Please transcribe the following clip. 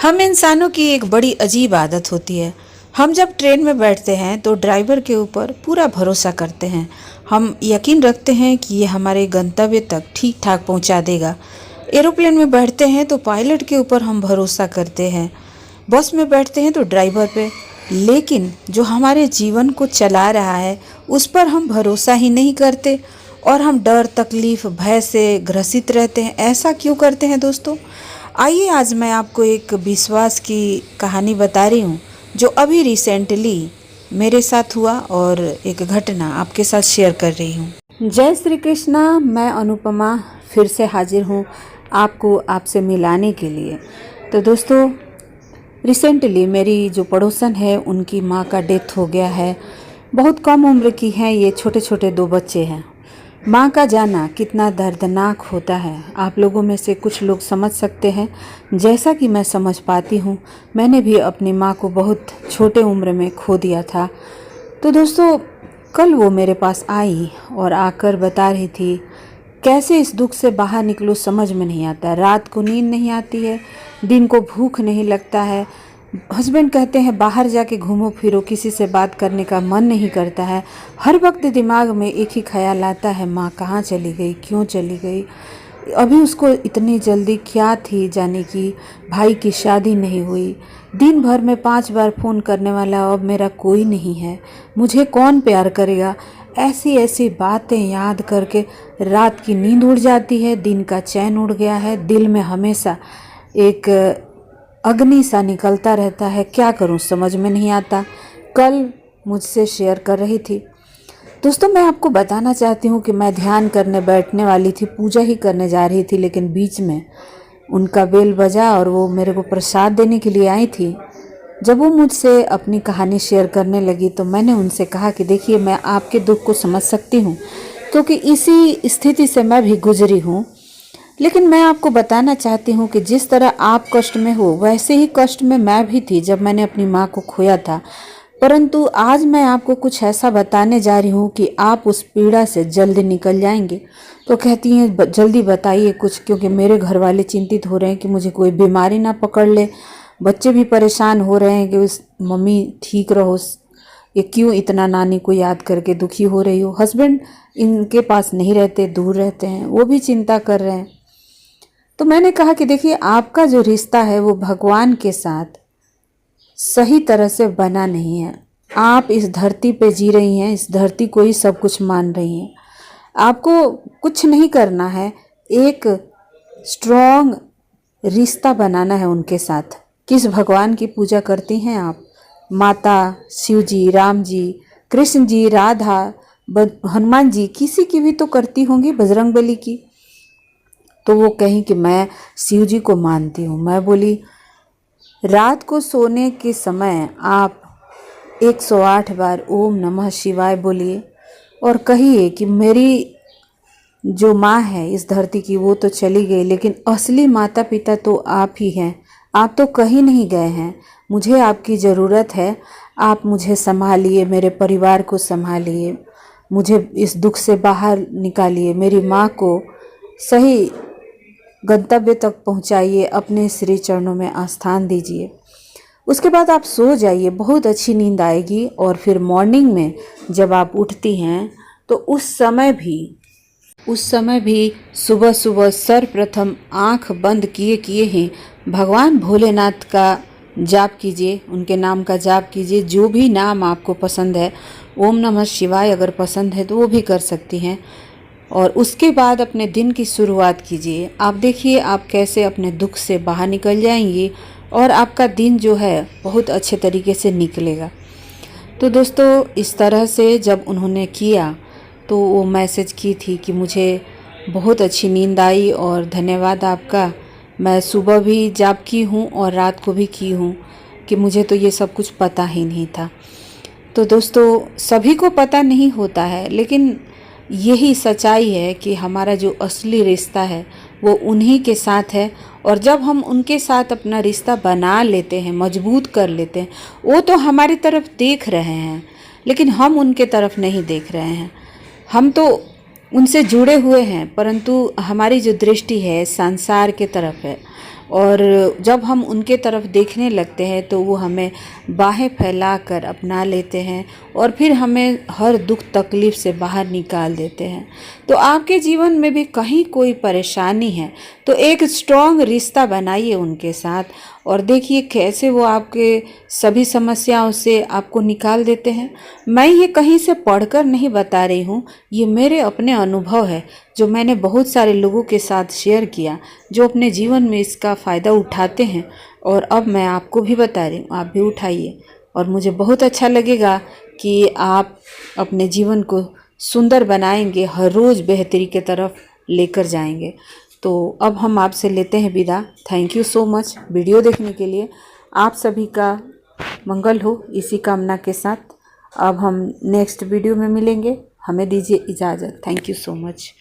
हम इंसानों की एक बड़ी अजीब आदत होती है। हम जब ट्रेन में बैठते हैं तो ड्राइवर के ऊपर पूरा भरोसा करते हैं। हम यकीन रखते हैं कि ये हमारे गंतव्य तक ठीक ठाक पहुंचा देगा। एरोप्लेन में बैठते हैं तो पायलट के ऊपर हम भरोसा करते हैं। बस में बैठते हैं तो ड्राइवर पे। लेकिन जो हमारे जीवन को चला रहा है उस पर हम भरोसा ही नहीं करते और हम डर, तकलीफ, भय से ग्रसित रहते हैं। ऐसा क्यों करते हैं दोस्तों? आइए आज मैं आपको एक विश्वास की कहानी बता रही हूँ जो अभी रिसेंटली मेरे साथ हुआ और एक घटना आपके साथ शेयर कर रही हूँ। जय श्री कृष्णा, मैं अनुपमा फिर से हाजिर हूँ आपको आपसे मिलाने के लिए। तो दोस्तों, रिसेंटली मेरी जो पड़ोसन है उनकी माँ का डेथ हो गया है। बहुत कम उम्र की हैं, ये छोटे छोटे 2 बच्चे हैं। माँ का जाना कितना दर्दनाक होता है आप लोगों में से कुछ लोग समझ सकते हैं, जैसा कि मैं समझ पाती हूँ। मैंने भी अपनी माँ को बहुत छोटे उम्र में खो दिया था। तो दोस्तों, कल वो मेरे पास आई और आकर बता रही थी कैसे इस दुख से बाहर निकलो समझ में नहीं आता। रात को नींद नहीं आती है, दिन को भूख नहीं लगता है। हस्बैंड कहते हैं बाहर जाके घूमो फिरो, किसी से बात करने का मन नहीं करता है। हर वक्त दिमाग में एक ही ख्याल आता है, माँ कहाँ चली गई, क्यों चली गई। अभी उसको इतनी जल्दी क्या थी जाने की, भाई की शादी नहीं हुई। दिन भर में 5 बार फ़ोन करने वाला अब मेरा कोई नहीं है, मुझे कौन प्यार करेगा। ऐसी ऐसी बातें याद करके रात की नींद उड़ जाती है, दिन का चैन उड़ गया है। दिल में हमेशा एक अग्नि सा निकलता रहता है। क्या करूं समझ में नहीं आता। कल मुझसे शेयर कर रही थी। दोस्तों, मैं आपको बताना चाहती हूँ कि मैं ध्यान करने बैठने वाली थी, पूजा ही करने जा रही थी, लेकिन बीच में उनका बेल बजा और वो मेरे को प्रसाद देने के लिए आई थी। जब वो मुझसे अपनी कहानी शेयर करने लगी तो मैंने उनसे कहा कि देखिए, मैं आपके दुख को समझ सकती हूँ क्योंकि इसी स्थिति से मैं भी गुजरी हूँ। लेकिन मैं आपको बताना चाहती हूँ कि जिस तरह आप कष्ट में हो वैसे ही कष्ट में मैं भी थी जब मैंने अपनी माँ को खोया था। परंतु आज मैं आपको कुछ ऐसा बताने जा रही हूँ कि आप उस पीड़ा से जल्दी निकल जाएंगे। तो कहती हैं जल्दी बताइए कुछ, क्योंकि मेरे घर वाले चिंतित हो रहे हैं कि मुझे कोई बीमारी ना पकड़ ले। बच्चे भी परेशान हो रहे हैं कि उस मम्मी ठीक रहो, ये क्यों इतना नानी को याद करके दुखी हो रही हो। हस्बैंड इनके पास नहीं रहते, दूर रहते हैं, वो भी चिंता कर रहे हैं। तो मैंने कहा कि देखिए, आपका जो रिश्ता है वो भगवान के साथ सही तरह से बना नहीं है। आप इस धरती पे जी रही हैं, इस धरती को ही सब कुछ मान रही हैं। आपको कुछ नहीं करना है, एक स्ट्रॉन्ग रिश्ता बनाना है उनके साथ। किस भगवान की पूजा करती हैं आप? माता, शिव जी, राम जी, कृष्ण जी, राधा, हनुमान जी, किसी की भी तो करती होंगी, बजरंगबली की। तो वो कहीं कि मैं शिव जी को मानती हूँ। मैं बोली, रात को सोने के समय आप 108 बार ओम नमः शिवाय बोलिए और कहिए कि मेरी जो माँ है इस धरती की वो तो चली गई, लेकिन असली माता पिता तो आप ही हैं। आप तो कहीं नहीं गए हैं, मुझे आपकी ज़रूरत है। आप मुझे संभालिए, मेरे परिवार को संभालिए, मुझे इस दुख से बाहर निकालिए, मेरी माँ को सही गंतव्य तक पहुंचाइए, अपने श्री चरणों में आस्थान दीजिए। उसके बाद आप सो जाइए, बहुत अच्छी नींद आएगी। और फिर मॉर्निंग में जब आप उठती हैं तो उस समय भी सुबह सुबह सर्वप्रथम आँख बंद किए किए ही भगवान भोलेनाथ का जाप कीजिए, उनके नाम का जाप कीजिए। जो भी नाम आपको पसंद है, ओम नमः शिवाय अगर पसंद है तो वो भी कर सकती हैं। और उसके बाद अपने दिन की शुरुआत कीजिए। आप देखिए आप कैसे अपने दुख से बाहर निकल जाएंगी और आपका दिन जो है बहुत अच्छे तरीके से निकलेगा। तो दोस्तों, इस तरह से जब उन्होंने किया तो वो मैसेज की थी कि मुझे बहुत अच्छी नींद आई और धन्यवाद आपका। मैं सुबह भी जाप की हूँ और रात को भी की हूँ कि मुझे तो ये सब कुछ पता ही नहीं था। तो दोस्तों, सभी को पता नहीं होता है, लेकिन यही सच्चाई है कि हमारा जो असली रिश्ता है वो उन्हीं के साथ है। और जब हम उनके साथ अपना रिश्ता बना लेते हैं, मजबूत कर लेते हैं, वो तो हमारी तरफ देख रहे हैं लेकिन हम उनके तरफ नहीं देख रहे हैं। हम तो उनसे जुड़े हुए हैं परंतु हमारी जो दृष्टि है संसार के तरफ है और जब हम उनके तरफ देखने लगते हैं तो वो हमें बाहें फैलाकर अपना लेते हैं और फिर हमें हर दुख तकलीफ़ से बाहर निकाल देते हैं। तो आपके जीवन में भी कहीं कोई परेशानी है तो एक स्ट्रॉन्ग रिश्ता बनाइए उनके साथ और देखिए कैसे वो आपके सभी समस्याओं से आपको निकाल देते हैं। मैं ये कहीं से पढ़कर नहीं बता रही हूँ, ये मेरे अपने अनुभव है जो मैंने बहुत सारे लोगों के साथ शेयर किया, जो अपने जीवन में इसका फ़ायदा उठाते हैं और अब मैं आपको भी बता रही हूँ, आप भी उठाइए। और मुझे बहुत अच्छा लगेगा कि आप अपने जीवन को सुंदर बनाएंगे, हर रोज़ बेहतरी की तरफ लेकर जाएंगे। तो अब हम आपसे लेते हैं विदा। Thank you so much video देखने के लिए। आप सभी का मंगल हो इसी कामना के साथ अब हम नेक्स्ट वीडियो में मिलेंगे। हमें दीजिए इजाज़त। Thank you so much.